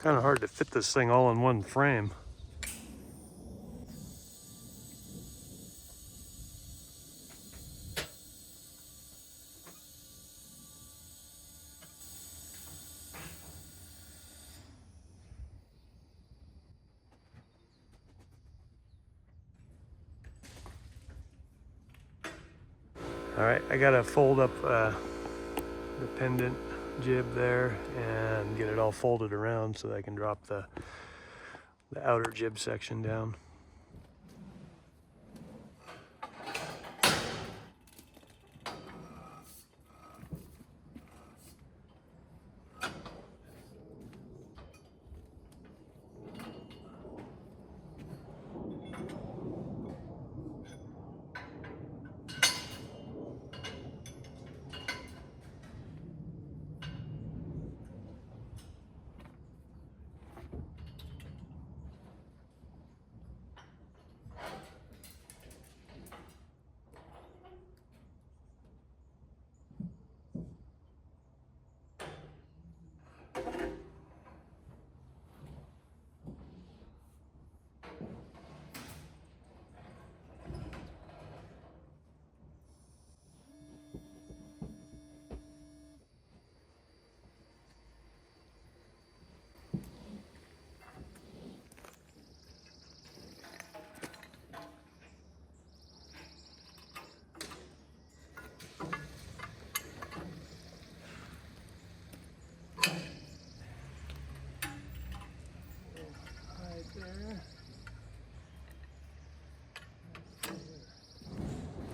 Kind of hard to fit this thing all in one frame. All right, I gotta fold up the pendant jib there and get it all folded around so that I can drop the outer jib section down.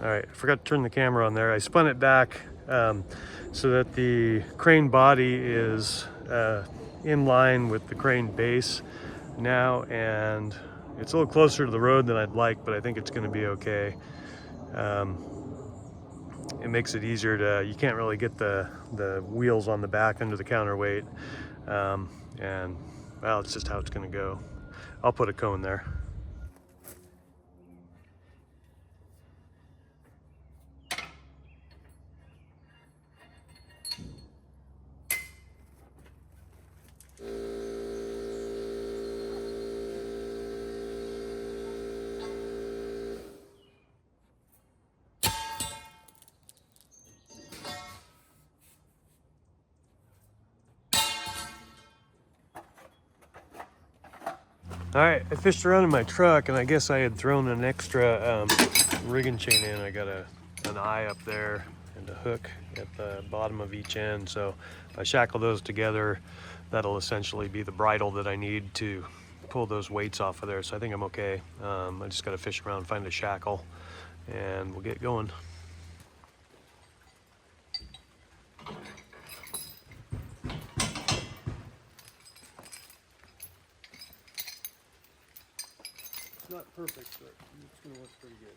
All right, I forgot to turn the camera on there. I spun it back so that the crane body is in line with the crane base now, and it's a little closer to the road than I'd like, but I think it's gonna be okay. It makes it easier to, you can't really get the wheels on the back under the counterweight, and well, it's just how it's gonna go. I'll put a cone there. All right, I fished around in my truck, and I guess I had thrown an extra rigging chain in. I got an eye up there and a hook at the bottom of each end. So if I shackle those together, that'll essentially be the bridle that I need to pull those weights off of there. So I think I'm okay. I just got to fish around, find a shackle, and we'll get going. It's not perfect, but it's gonna look pretty good.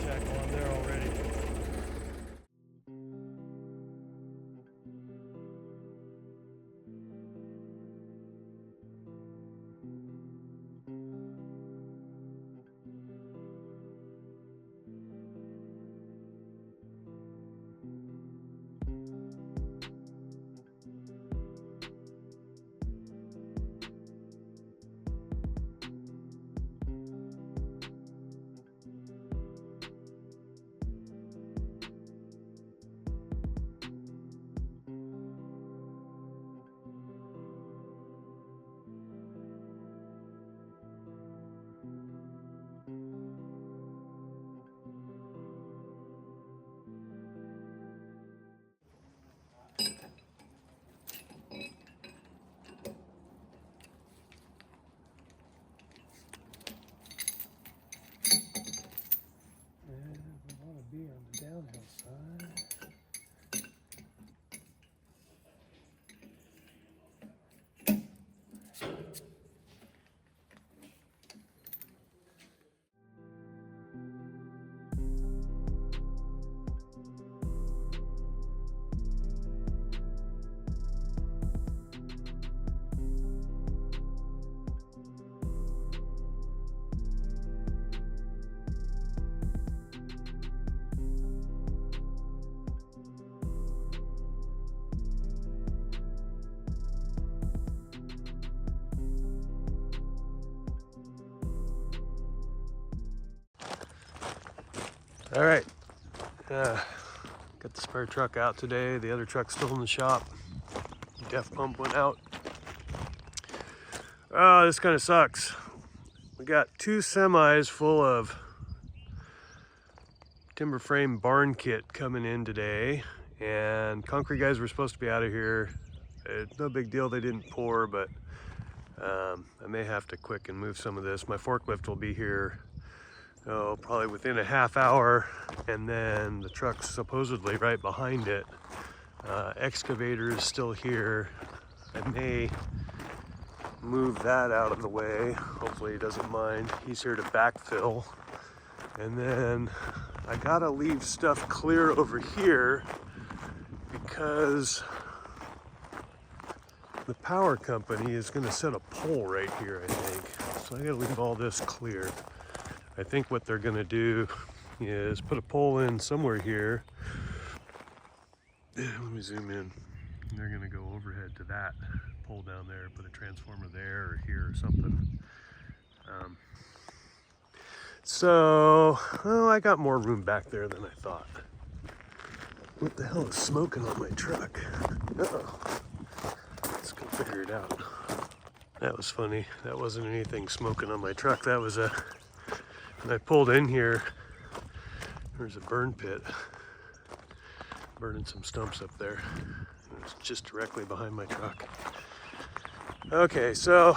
Shackle on there already. All right, got the spare truck out today. The other truck's still in the shop. Def pump went out. Oh, this kind of sucks. We got 2 semis full of timber frame barn kit coming in today, and concrete guys were supposed to be out of here. It's no big deal they didn't pour, but I may have to quick and move some of this. My forklift will be here, probably within a half hour, and then the truck's supposedly right behind it. Excavator is still here. I may move that out of the way. Hopefully he doesn't mind. He's here to backfill. And then I gotta leave stuff clear over here because the power company is gonna set a pole right here, I think. So I gotta leave all this clear. I think what they're gonna do is put a pole in somewhere here. Let me zoom in. They're gonna go overhead to that pole down there, put a transformer there or here or something. So, I got more room back there than I thought. What the hell is smoking on my truck? Uh-oh. Let's go figure it out. That was funny. That wasn't anything smoking on my truck. That was when I pulled in here, there's a burn pit. Burning some stumps up there. It was just directly behind my truck. Okay, so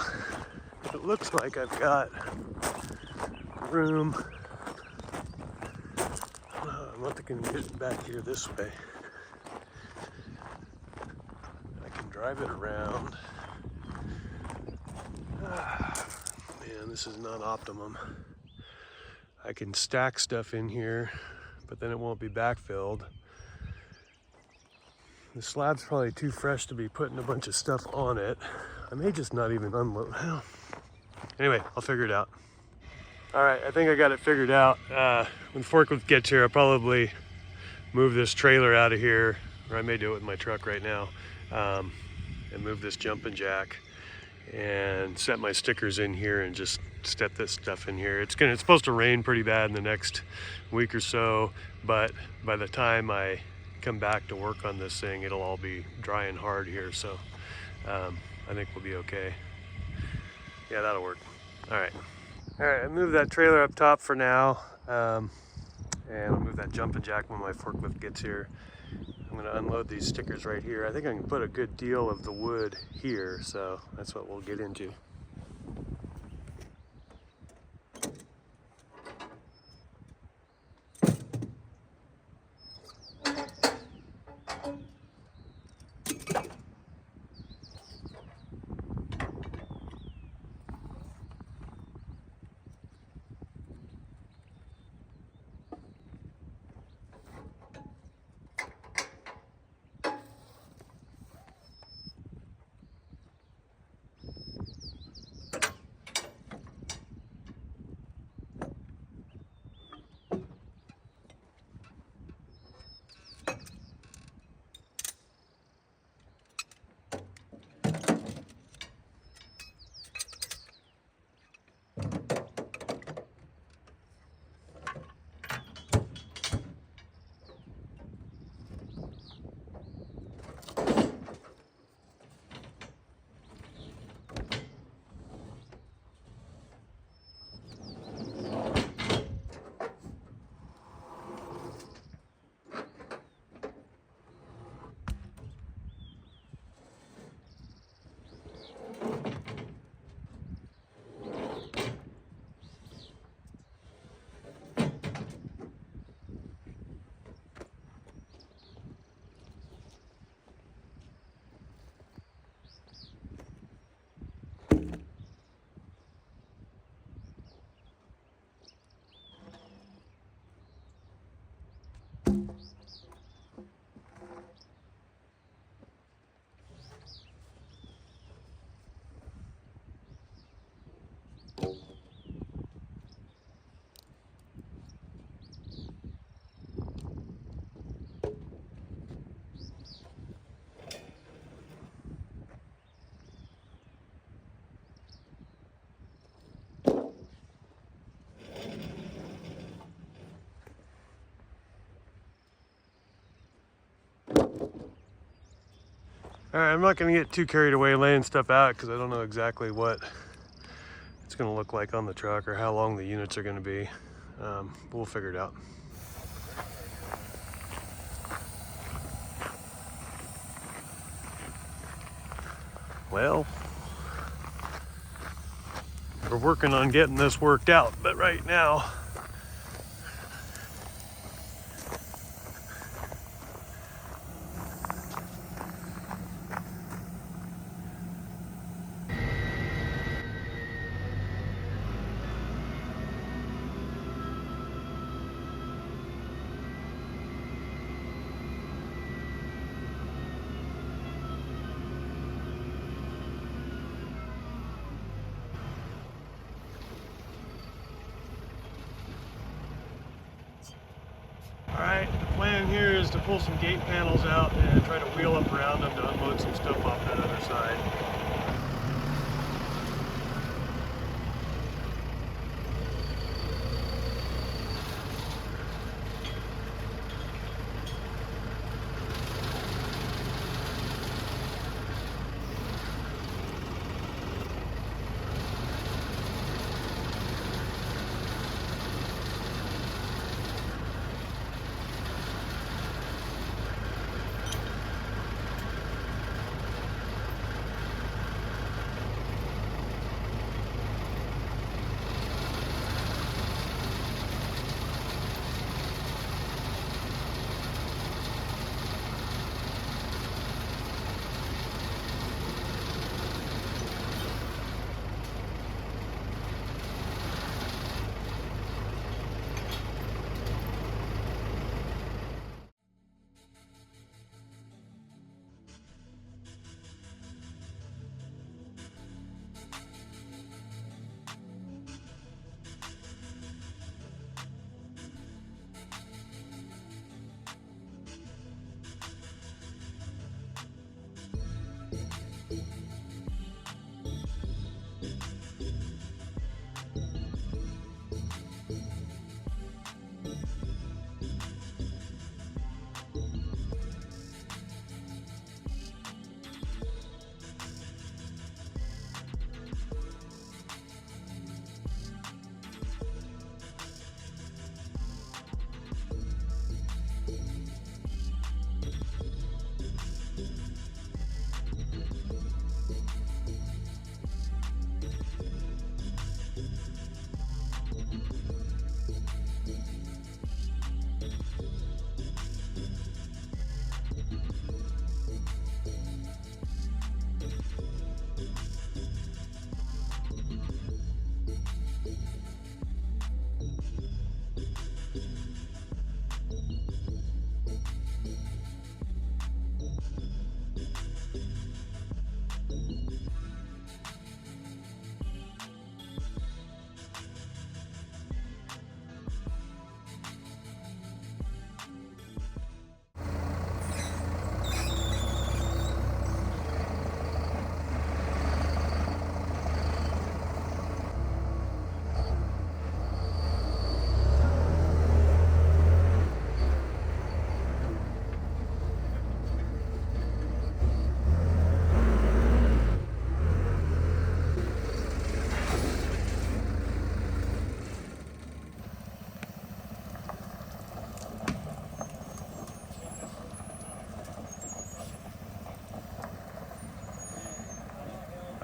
it looks like I've got room. I'm not thinking of getting back here this way. I can drive it around. Man, this is not optimum. I can stack stuff in here, but then it won't be backfilled. The slab's probably too fresh to be putting a bunch of stuff on it. I may just not even unload. Well, anyway, I'll figure it out. All right, I think I got it figured out. When the forklift gets here, I'll probably move this trailer out of here, or I may do it with my truck right now, and move this jumping jack and set my stickers in here and just step this stuff in here. It's supposed to rain pretty bad in the next week or so, but by the time I come back to work on this thing, it'll all be dry and hard here, so I think we'll be okay. Yeah, that'll work. All right, I moved that trailer up top for now, and I'll move that jumping jack when my forklift gets here. I'm gonna unload these stickers right here. I think I can put a good deal of the wood here, so that's what we'll get into. All right, I'm not gonna get too carried away laying stuff out because I don't know exactly what it's gonna look like on the truck or how long the units are gonna be. We'll figure it out. Well, we're working on getting this worked out, but right now, all right, the plan here is to pull some gate panels out and try to wheel up around them to unload some stuff off that other side.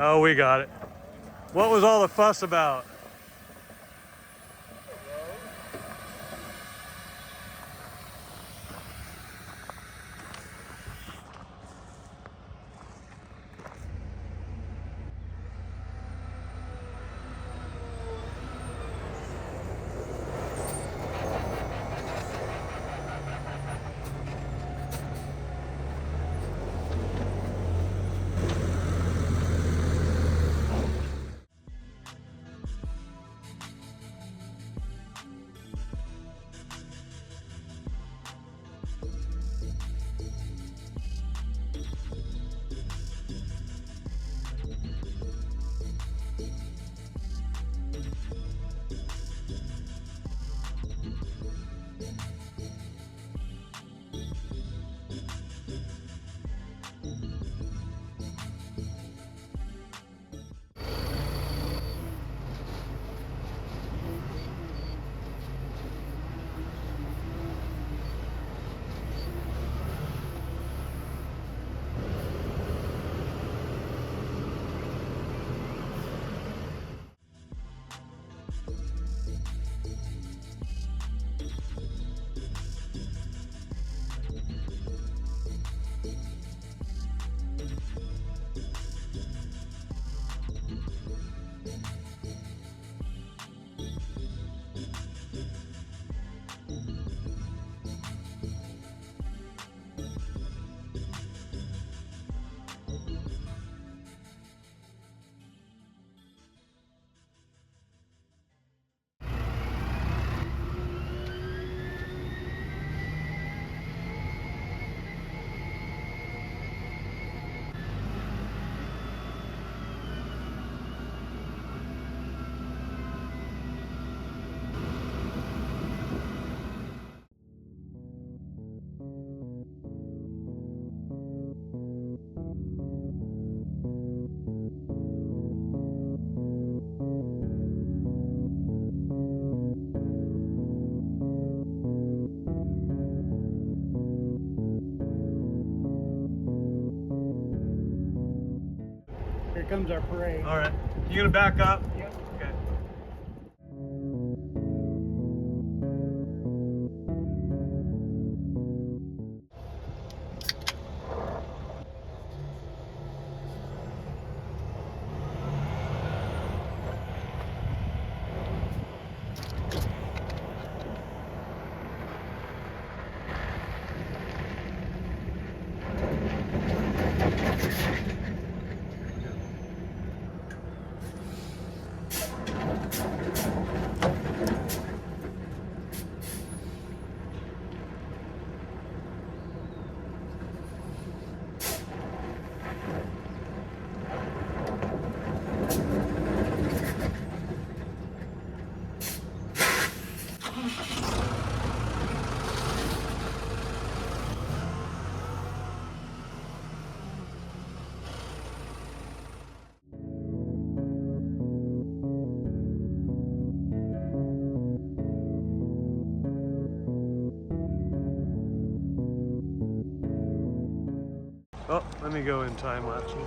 Oh, we got it. What was all the fuss about? Here comes our parade. All right. You gonna back up? Yep. Okay. Oh, let me go in time lapsing.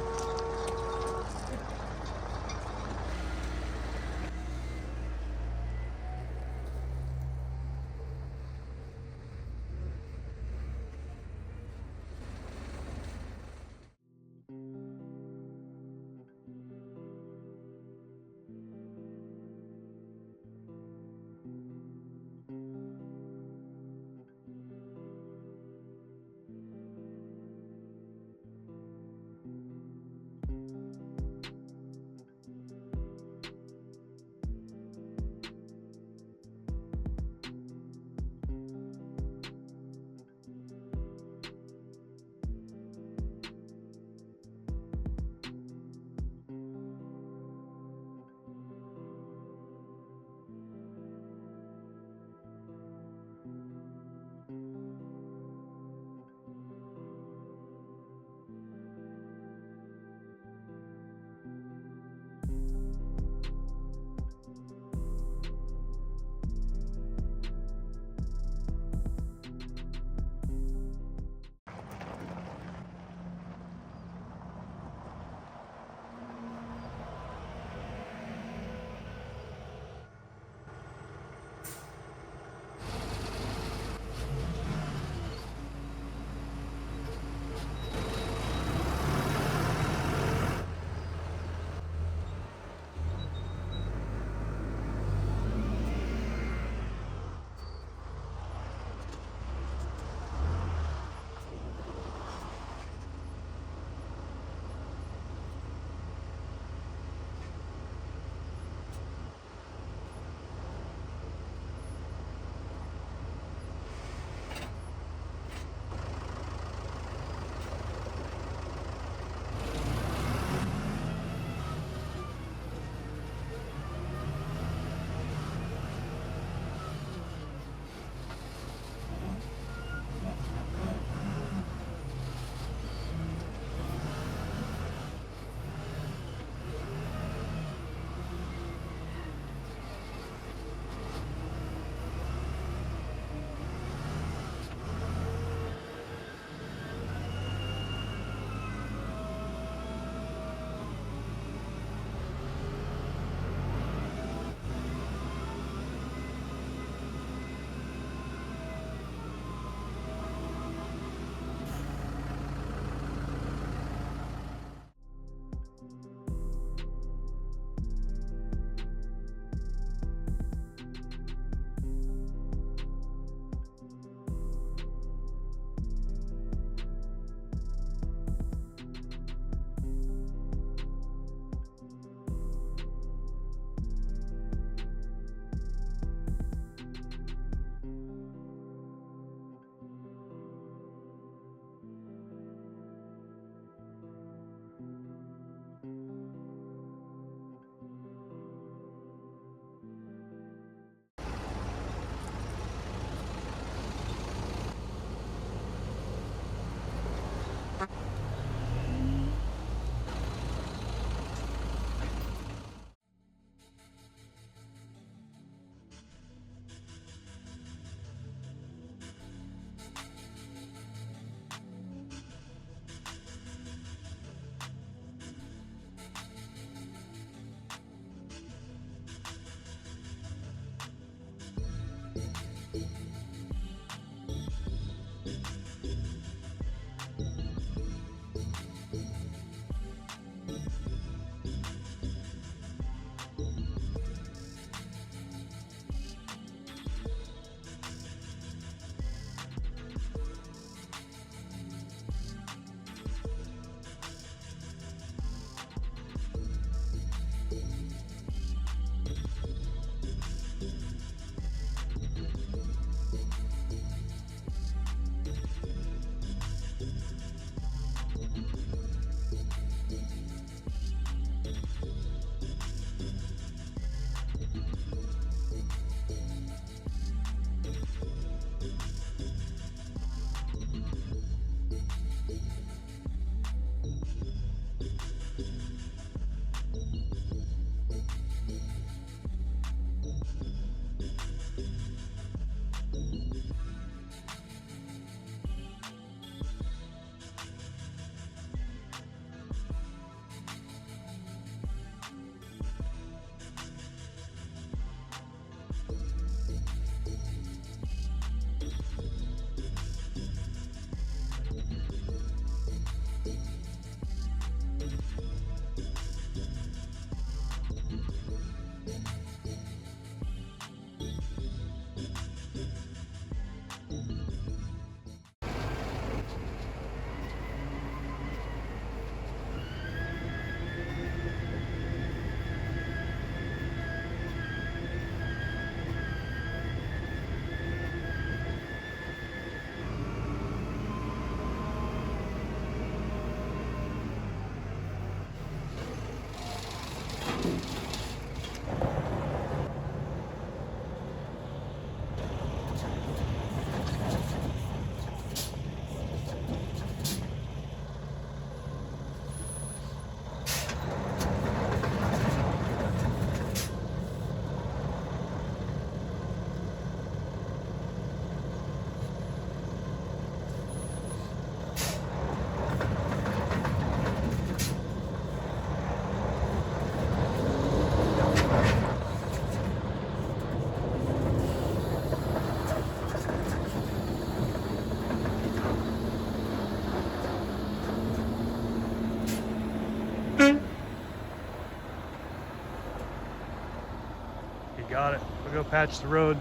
got it. We'll go patch the road.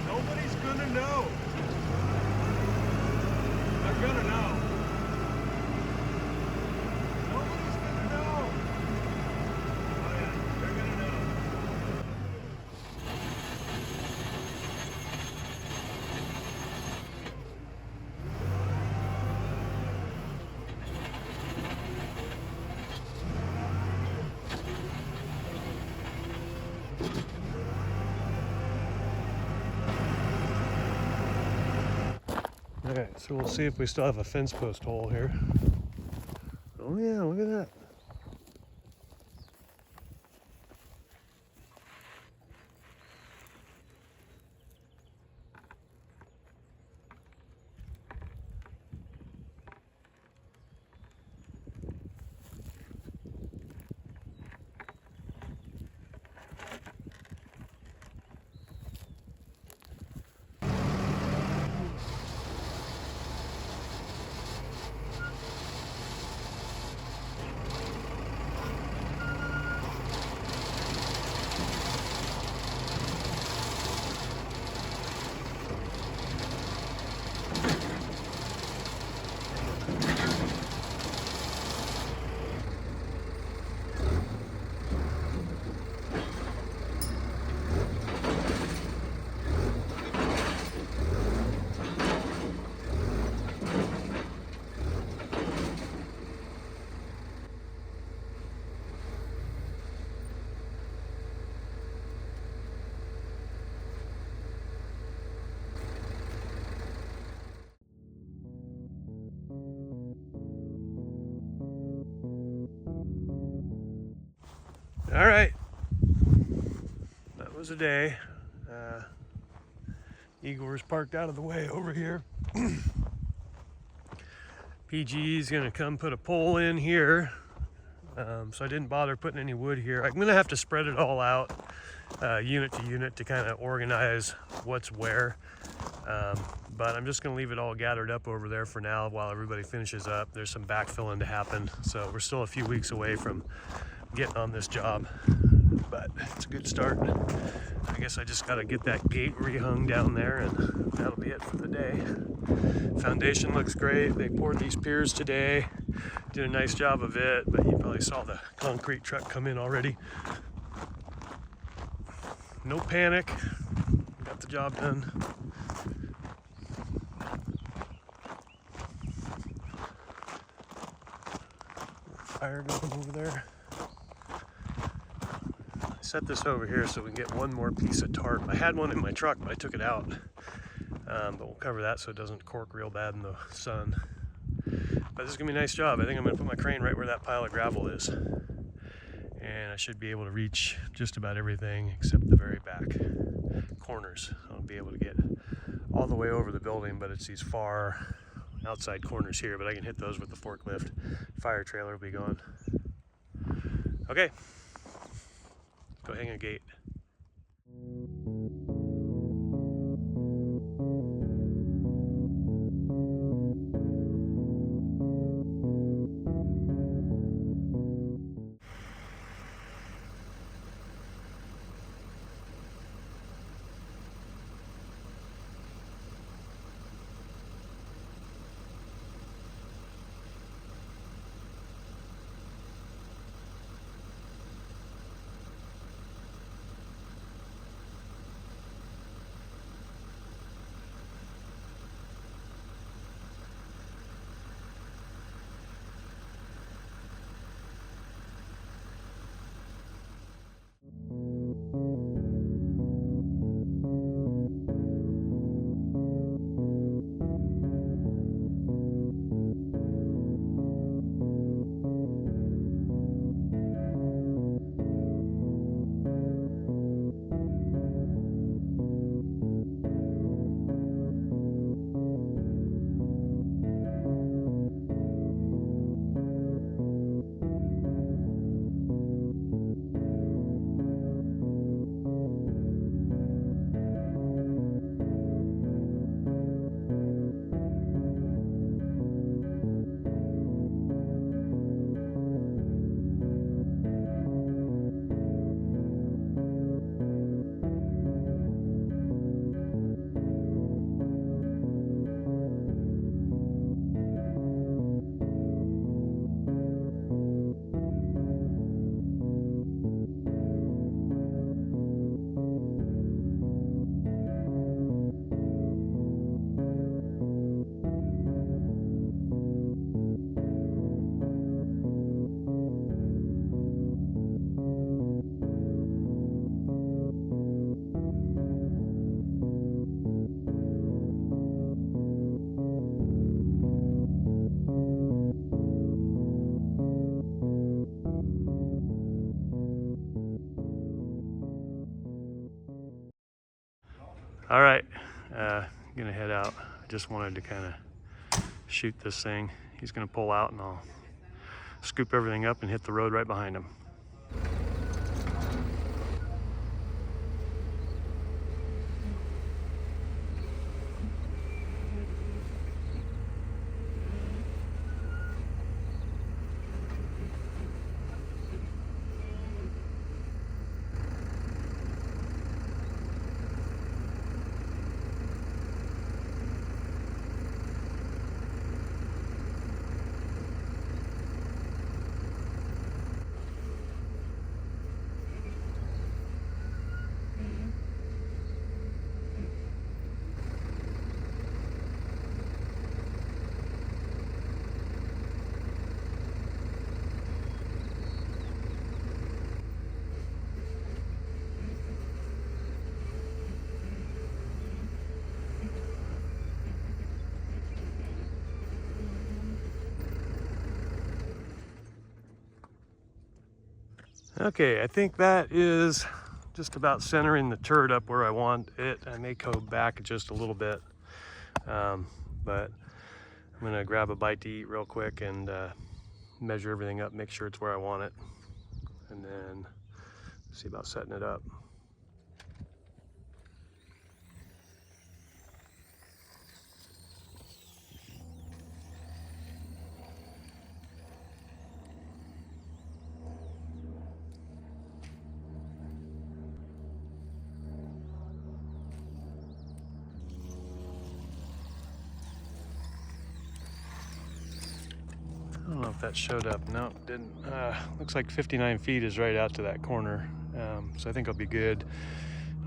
Nobody's gonna know. They're gonna know. Nobody's gonna know. Oh yeah, they're gonna know. Alright, so we'll see if we still have a fence post hole here. Oh yeah, look at that. All right, that was a day. Igor's parked out of the way over here. PG's gonna come put a pole in here. So I didn't bother putting any wood here. I'm gonna have to spread it all out unit to unit to kind of organize what's where. But I'm just gonna leave it all gathered up over there for now while everybody finishes up. There's some backfilling to happen. So we're still a few weeks away from getting on this job, but it's a good start. I guess I just gotta get that gate rehung down there and that'll be it for the day. Foundation looks great. They poured these piers today, did a nice job of it, but you probably saw the concrete truck come in already. No panic, got the job done. Fire going over there. Set this over here so we can get one more piece of tarp. I had one in my truck, but I took it out. But we'll cover that so it doesn't cork real bad in the sun. But this is gonna be a nice job. I think I'm gonna put my crane right where that pile of gravel is. And I should be able to reach just about everything except the very back corners. I'll be able to get all the way over the building, but it's these far outside corners here, but I can hit those with the forklift. Fire trailer will be gone. Okay. Go hang a gate. All right, gonna head out. I just wanted to kind of shoot this thing. He's gonna pull out and I'll scoop everything up and hit the road right behind him. Okay, I think that is just about centering the turret up where I want it. I may go back just a little bit, but I'm gonna grab a bite to eat real quick and measure everything up, make sure it's where I want it, and then see about setting it up. I don't know if that showed up. No, it didn't. Looks like 59 feet is right out to that corner. So I think I'll be good.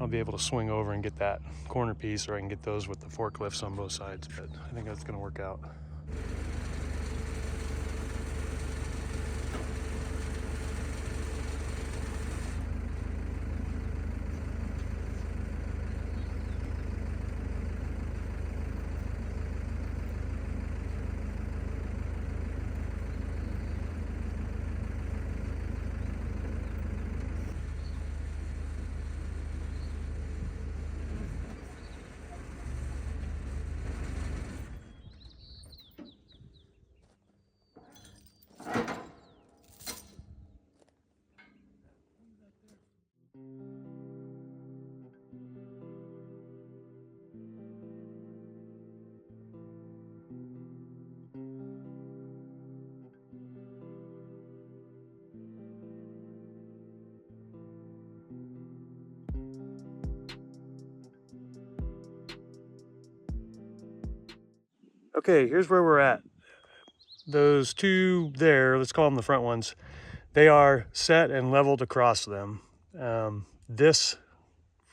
I'll be able to swing over and get that corner piece, or I can get those with the forklifts on both sides, but I think that's gonna work out. Okay, here's where we're at. Those two there, let's call them the front ones, they are set and leveled across them. This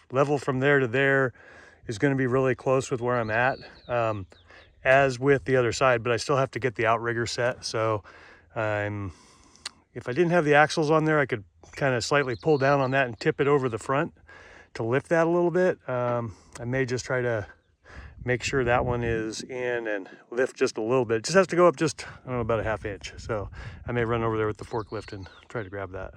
level from there to there is going to be really close with where I'm at, as with the other side, but I still have to get the outrigger set. So if I didn't have the axles on there, I could kind of slightly pull down on that and tip it over the front to lift that a little bit. I may just try to make sure that one is in and lift just a little bit. It just has to go up just, I don't know, about a ½ inch. So I may run over there with the forklift and try to grab that.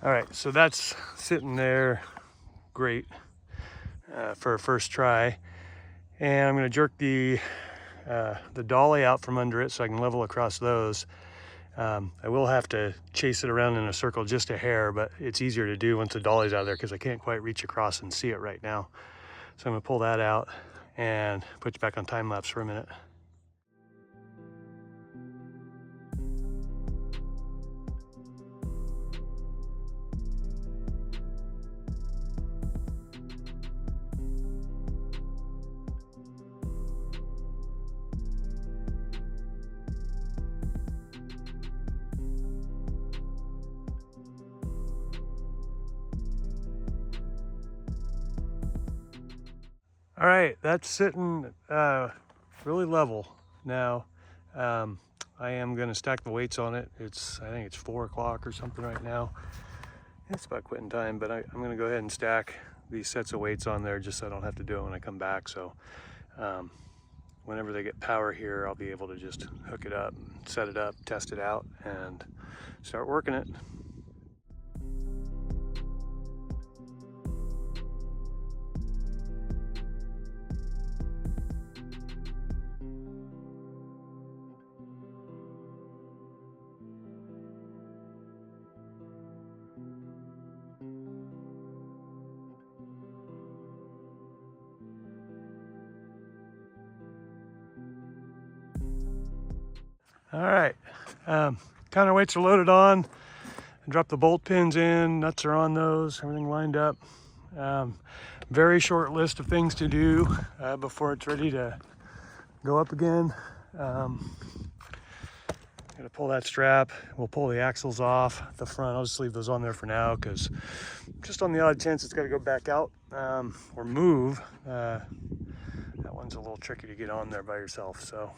All right, so that's sitting there great for a first try. And I'm gonna jerk the dolly out from under it so I can level across those. I will have to chase it around in a circle just a hair, but it's easier to do once the dolly's out of there because I can't quite reach across and see it right now. So I'm gonna pull that out and put you back on time lapse for a minute. All right, that's sitting really level now. I am going to stack the weights on it. I think it's 4 o'clock or something right now. It's about quitting time, but I'm going to go ahead and stack these sets of weights on there just so I don't have to do it when I come back. So whenever they get power here, I'll be able to just hook it up, set it up, test it out, and start working it. All right, counterweights are loaded on. I dropped the bolt pins in, nuts are on those, everything lined up. Very short list of things to do before it's ready to go up again. Gotta pull that strap. We'll pull the axles off the front. I'll just leave those on there for now because just on the odd chance it's got to go back out or move. That one's a little tricky to get on there by yourself. So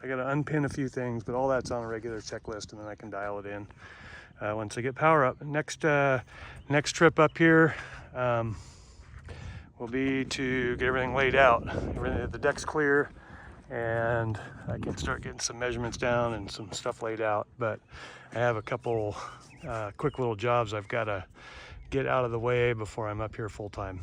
I got to unpin a few things, but all that's on a regular checklist, and then I can dial it in once I get power up. Next trip up here will be to get everything laid out. The deck's clear, and I can start getting some measurements down and some stuff laid out. But I have a couple quick little jobs I've got to get out of the way before I'm up here full time.